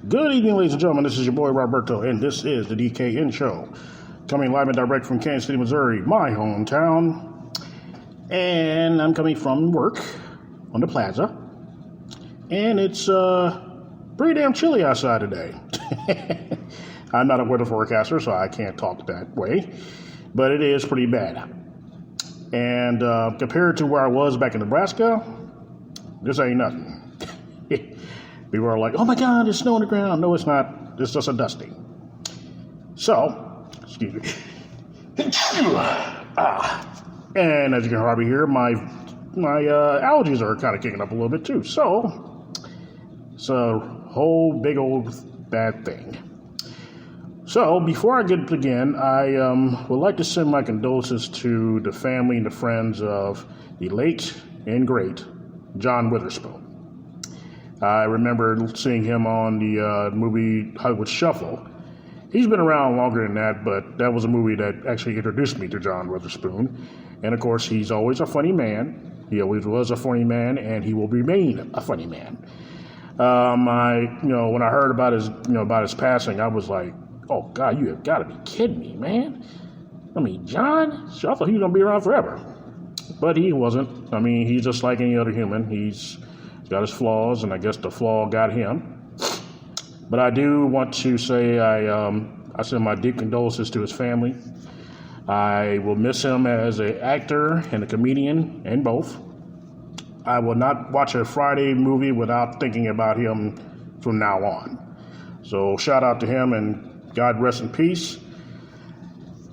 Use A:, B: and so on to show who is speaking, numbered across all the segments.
A: Good evening, ladies and gentlemen. This is your boy Roberto, and this is the DKN Show, coming live and direct from Kansas City, Missouri, my hometown. And I'm coming from work on the plaza, and it's pretty damn chilly outside today. I'm not a weather forecaster, so I can't talk that way, but it is pretty bad. And compared to where I was back in Nebraska, this ain't nothing. People are like, oh my God, there's snow on the ground. No, it's not. It's just a dusting. So, excuse me. And as you can probably hear, my allergies are kind of kicking up a little bit too. So, it's a whole big old bad thing. So, before I get begin, I would like to send my condolences to the family and the friends of the late and great John Witherspoon. I remember seeing him on the movie Hollywood Shuffle. He's been around longer than that, but that was a movie that actually introduced me to John Witherspoon. And of course, he's always a funny man. He always was a funny man, and he will remain a funny man. When I heard about his passing, I was like, oh God, you have got to be kidding me, man. I mean, John, I thought he was gonna be around forever, but he wasn't. I mean, he's just like any other human. He's got his flaws, and I guess the flaw got him. But I do want to say I send my deep condolences to his family. I will miss him as an actor and a comedian, and both. I will not watch a Friday movie without thinking about him from now on. So shout out to him, and God rest in peace.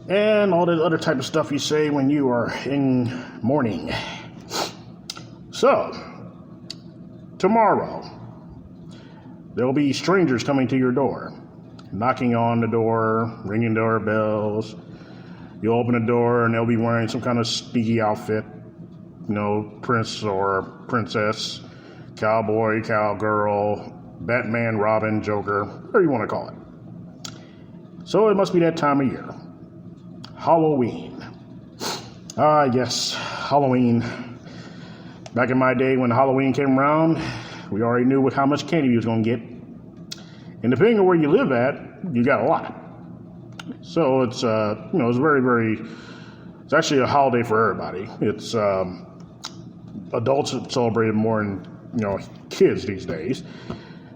A: And all that other type of stuff you say when you are in mourning. So, tomorrow, there'll be strangers coming to your door, knocking on the door, ringing doorbells. You open the door and they'll be wearing some kind of sneaky outfit, prince or princess, cowboy, cowgirl, Batman, Robin, Joker, whatever you want to call it. So it must be that time of year. Halloween. Yes, Halloween. Back in my day when Halloween came around, we already knew how much candy you was going to get. And depending on where you live at, you got a lot. So it's, it's very, very, it's actually a holiday for everybody. It's, adults celebrate it more than, kids these days.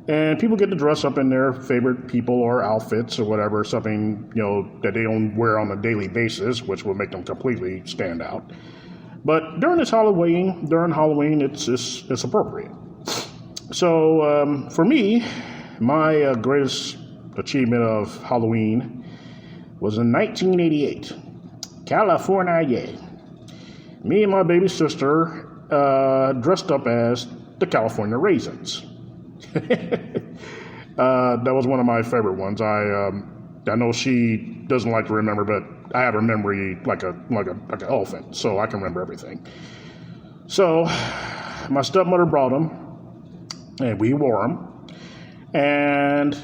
A: And people get to dress up in their favorite people or outfits or whatever, something, that they don't wear on a daily basis, which will make them completely stand out. But during Halloween, it's appropriate. So for me, my greatest achievement of Halloween was in 1988, California. Me and my baby sister dressed up as the California Raisins. That was one of my favorite ones. I know she doesn't like to remember, but I have a memory like an elephant, so I can remember everything. So my stepmother brought them, and we wore them, and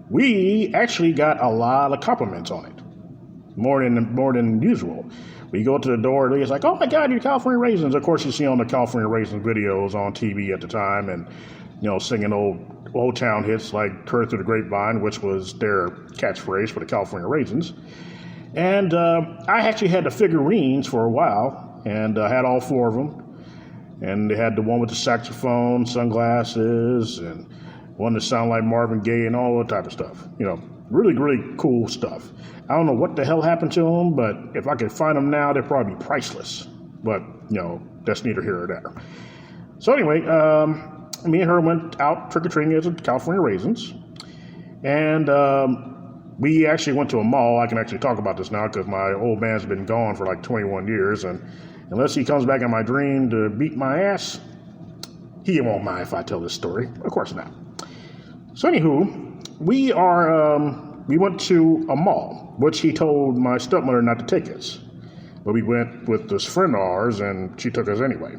A: we actually got a lot of compliments on it, more than usual. We go to the door, and it's like, oh my God, you're California Raisins. Of course, you see on the California Raisins videos on TV at the time, and singing old town hits like "Heard Through the Grapevine," which was their catchphrase for the California Raisins. And I actually had the figurines for a while, and I had all four of them. And they had the one with the saxophone, sunglasses, and one that sounded like Marvin Gaye and all that type of stuff. Really, really cool stuff. I don't know what the hell happened to them, but if I could find them now, they'd probably be priceless. But, that's neither here nor there. So anyway, me and her went out trick-or-treating as the California Raisins. And we actually went to a mall. I can actually talk about this now because my old man's been gone for like 21 years. And unless he comes back in my dream to beat my ass, he won't mind if I tell this story. Of course not. So anywho, we went to a mall, which he told my stepmother not to take us. But we went with this friend of ours, and she took us anyway.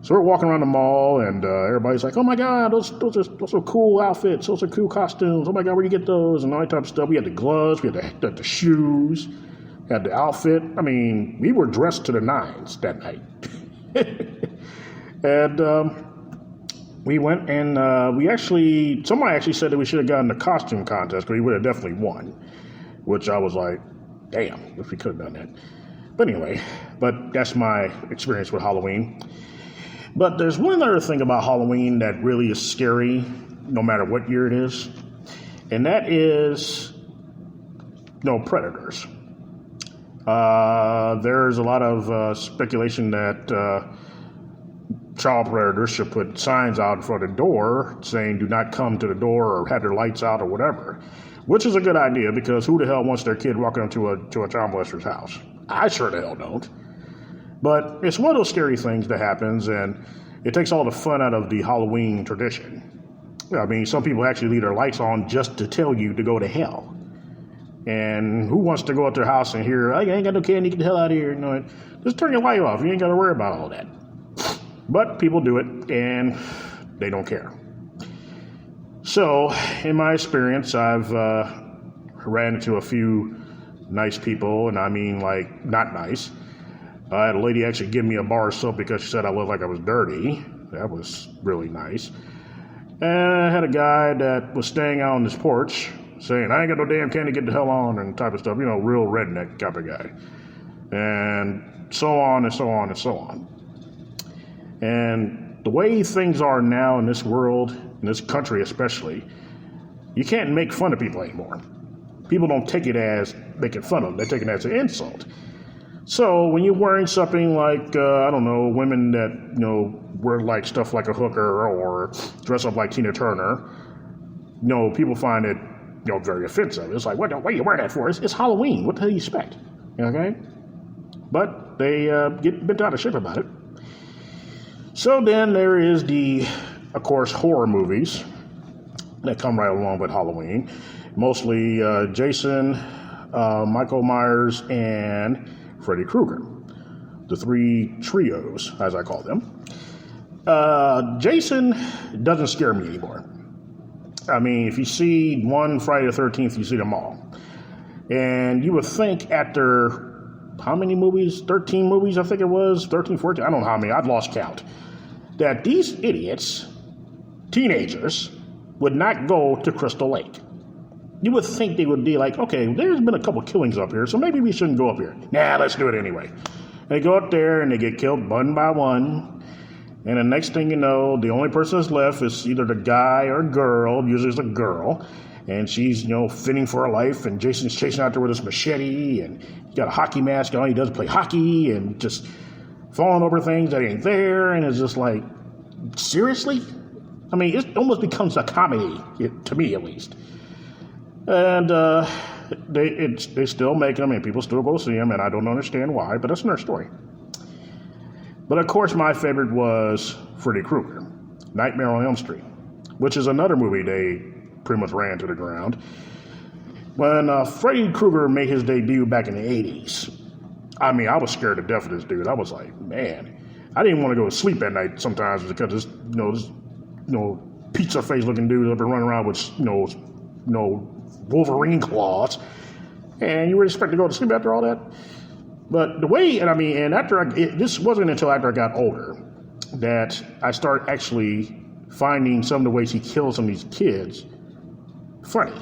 A: So we're walking around the mall, and everybody's like, oh my God, those are cool outfits. Those are cool costumes. Oh my God, where do you get those? And all that type of stuff. We had the gloves. We had the shoes. We had the outfit. I mean, we were dressed to the nines that night. And we went and somebody actually said that we should have gotten the costume contest because we would have definitely won, which I was like, damn, if we could have done that. But anyway, that's my experience with Halloween. But there's one other thing about Halloween that really is scary, no matter what year it is, and that is, predators. There's a lot of speculation that child predators should put signs out in front of the door saying do not come to the door or have their lights out or whatever, which is a good idea because who the hell wants their kid walking up to a child molester's house? I sure the hell don't. But it's one of those scary things that happens, and it takes all the fun out of the Halloween tradition. I mean, some people actually leave their lights on just to tell you to go to hell. And who wants to go up to their house and hear, I ain't got no candy, get the hell out of here. Just turn your light off. You ain't got to worry about all that. But people do it, and they don't care. So, in my experience, I've ran into a few nice people, and I mean, like, not nice. I had a lady actually give me a bar of soap because she said I looked like I was dirty. That was really nice. And I had a guy that was staying out on his porch saying, I ain't got no damn candy, get the hell on, and type of stuff. Real redneck type of guy. And so on and so on and so on. And the way things are now in this world, in this country especially, you can't make fun of people anymore. People don't take it as making fun of them. They take it as an insult. So when you're wearing something like, women that, wear like stuff like a hooker or dress up like Tina Turner, people find it, very offensive. It's like, what are you wearing that for? It's Halloween. What the hell do you expect? Okay? But they get bent out of shape about it. So then there is of course, horror movies that come right along with Halloween. Mostly Jason, Michael Myers, and Freddy Krueger. The three trios, as I call them. Jason doesn't scare me anymore. I mean, if you see one Friday the 13th, you see them all. And you would think after, how many movies? 13 movies, I think it was. 13, 14, I don't know how many. I've lost count. That these idiots, teenagers, would not go to Crystal Lake. You would think they would be like, okay, there's been a couple killings up here, so maybe we shouldn't go up here. Nah, let's do it anyway. They go up there and they get killed one by one. And the next thing you know, the only person that's left is either the guy or girl. Usually it's a girl. And she's, fitting for her life. And Jason's chasing out there with his machete. And he got a hockey mask on. He does play hockey. And just falling over things that ain't there. And it's just like, seriously? I mean, it almost becomes a comedy, to me at least. And they still make them. And people still go see them. And I don't understand why. But that's another story. But of course, my favorite was Freddy Krueger, Nightmare on Elm Street, which is another movie they pretty much ran to the ground. When Freddy Krueger made his debut back in the 80s, I mean, I was scared to death of this dude. I was like, man, I didn't want to go to sleep at night sometimes because this pizza face looking dude up and running around with Wolverine claws, and you were expected to go to sleep after all that. But the way, this wasn't until after I got older that I started actually finding some of the ways he kills some of these kids funny.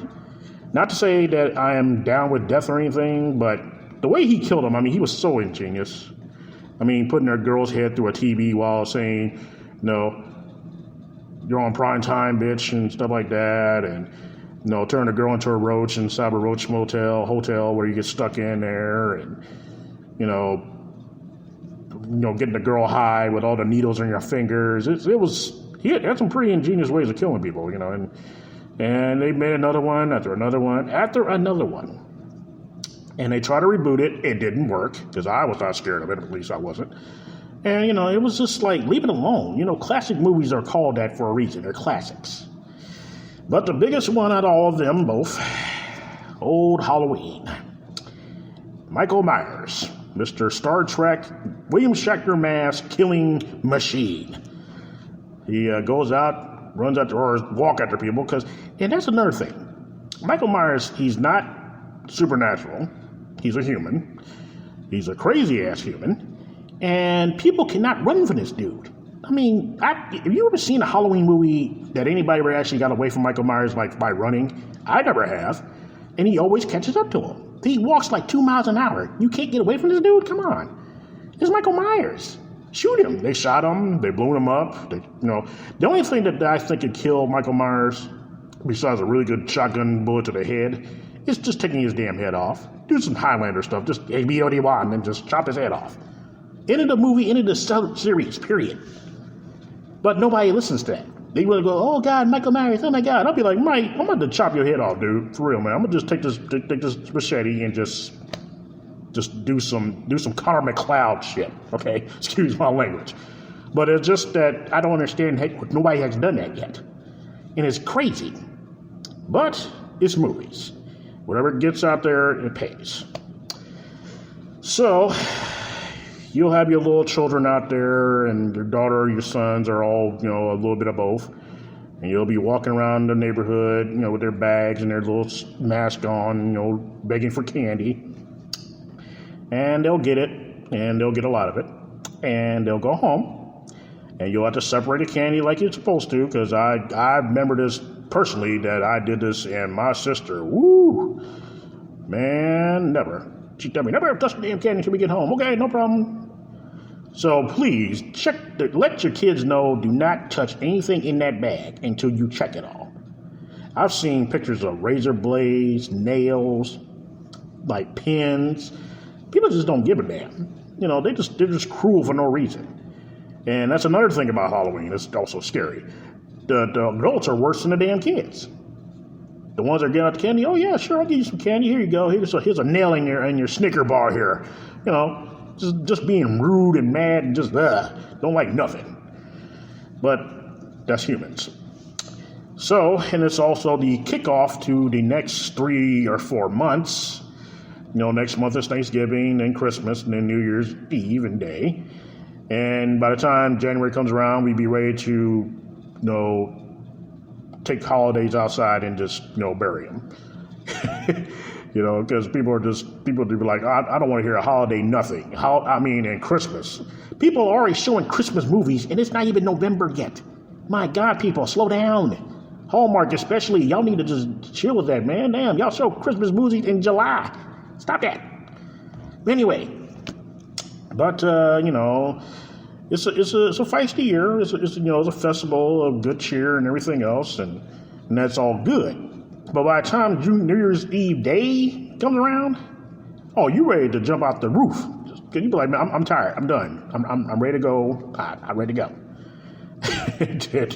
A: Not to say that I am down with death or anything, but the way he killed them, he was so ingenious. Putting a girl's head through a TV while saying, you're on prime time, bitch, and stuff like that, and, turn the girl into a roach inside a roach hotel where you get stuck in there, and getting the girl high with all the needles in your fingers. He had some pretty ingenious ways of killing people, and they made another one after another one after another one. And they tried to reboot it. It didn't work because I was not scared of it. At least I wasn't. And, it was just like, leave it alone. Classic movies are called that for a reason. They're classics. But the biggest one out of all of them both, old Halloween. Michael Myers. Mr. Star Trek, William Shatner mask killing machine. He goes out, runs out or walk after people and that's another thing. Michael Myers, he's not supernatural. He's a human. He's a crazy ass human. And people cannot run from this dude. I mean, have you ever seen a Halloween movie that anybody ever actually got away from Michael Myers like by running? I never have. And he always catches up to him. He walks like 2 miles an hour. You can't get away from this dude? Come on. It's Michael Myers. Shoot him. They shot him. They blew him up. The only thing that I think could kill Michael Myers, besides a really good shotgun bullet to the head, is just taking his damn head off. Do some Highlander stuff. Just ABOD1 and then just chop his head off. End of the movie, end of the series, period. But nobody listens to that. They will go, oh God, Michael Myers, oh my God. I'll be like, Mike, I'm about to chop your head off, dude. For real, man. I'm gonna just take this machete and just do some Connor McCloud shit. Okay, excuse my language. But it's just that I don't understand. Hey, nobody has done that yet, and it's crazy. But it's movies. Whatever gets out there, it pays. So you'll have your little children out there, and your daughter or your sons are all, a little bit of both. And you'll be walking around the neighborhood, with their bags and their little mask on, begging for candy. And they'll get it, and they'll get a lot of it. And they'll go home, and you'll have to separate the candy like you're supposed to, because I remember this personally, that I did this, and my sister, man, never. She told me, never touch the damn candy until we get home. Okay, no problem. So please, let your kids know, do not touch anything in that bag until you check it all. I've seen pictures of razor blades, nails, like pins. People just don't give a damn. They're just cruel for no reason. And that's another thing about Halloween. It's also scary. The adults are worse than the damn kids. The ones that get out the candy, oh yeah, sure, I'll give you some candy. Here you go. Here's a nail in your Snicker bar here. Just being rude and mad and just don't like nothing. But that's humans. So, and it's also the kickoff to the next 3 or 4 months. Next month is Thanksgiving, then Christmas, and then New Year's Eve and Day. And by the time January comes around, we'd be ready to, take holidays outside and just, bury them. Because people do be like, I don't want to hear a holiday nothing. And Christmas. People are already showing Christmas movies, and it's not even November yet. My God, people, slow down. Hallmark especially, y'all need to just chill with that, man. Damn, y'all show Christmas movies in July. Stop that. Anyway, but it's a feisty year. It's a festival of good cheer and everything else, and that's all good. But by the time New Year's Eve day comes around, oh, you ready to jump out the roof? You be like, man, I'm tired. I'm done. I'm ready to go. I'm ready to go.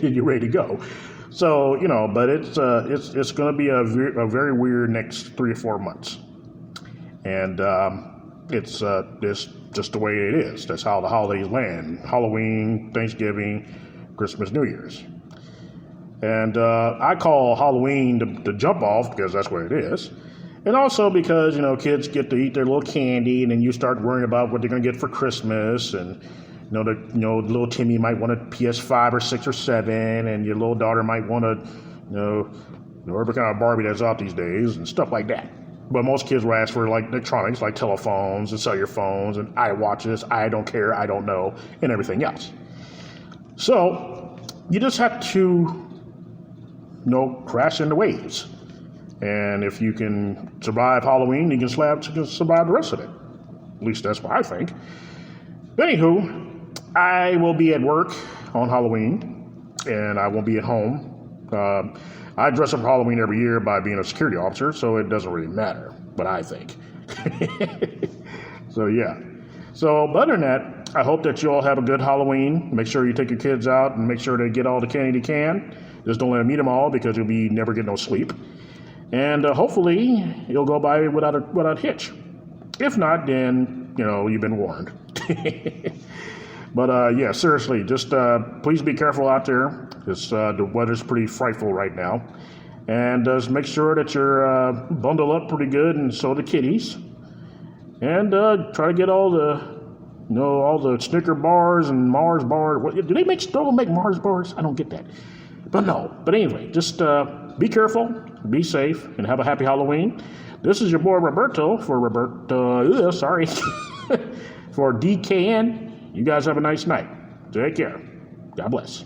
A: You're ready to go. So but it's going to be a very weird next 3 or 4 months. And it's just the way it is. That's how the holidays land. Halloween, Thanksgiving, Christmas, New Year's. And I call Halloween the jump off because that's what it is. And also because, kids get to eat their little candy, and then you start worrying about what they're going to get for Christmas. And, little Timmy might want a PS5 or 6 or 7, and your little daughter might want whatever kind of Barbie that's out these days and stuff like that. But most kids will ask for like electronics, like telephones and cellular phones and iWatches, I don't care, I don't know, and everything else. So you just have to, crash into waves. And if you can survive Halloween, you can survive the rest of it. At least that's what I think. Anywho, I will be at work on Halloween, and I won't be at home. I dress up for Halloween every year by being a security officer, so it doesn't really matter, but I think. So, yeah. So, but other than that, I hope that you all have a good Halloween. Make sure you take your kids out and make sure they get all the candy they can. Just don't let them eat them all because you'll be never get no sleep. And hopefully, you'll go by without a hitch. If not, then, you've been warned. But, yeah, seriously, just please be careful out there, because the weather's pretty frightful right now. And just make sure that you're bundled up pretty good, and so the kitties. And try to get all the Snicker bars and Mars bars. Do they still make Mars bars? I don't get that. But no. But anyway, just be careful, be safe, and have a happy Halloween. This is your boy Roberto for for DKN. You guys have a nice night. Take care. God bless.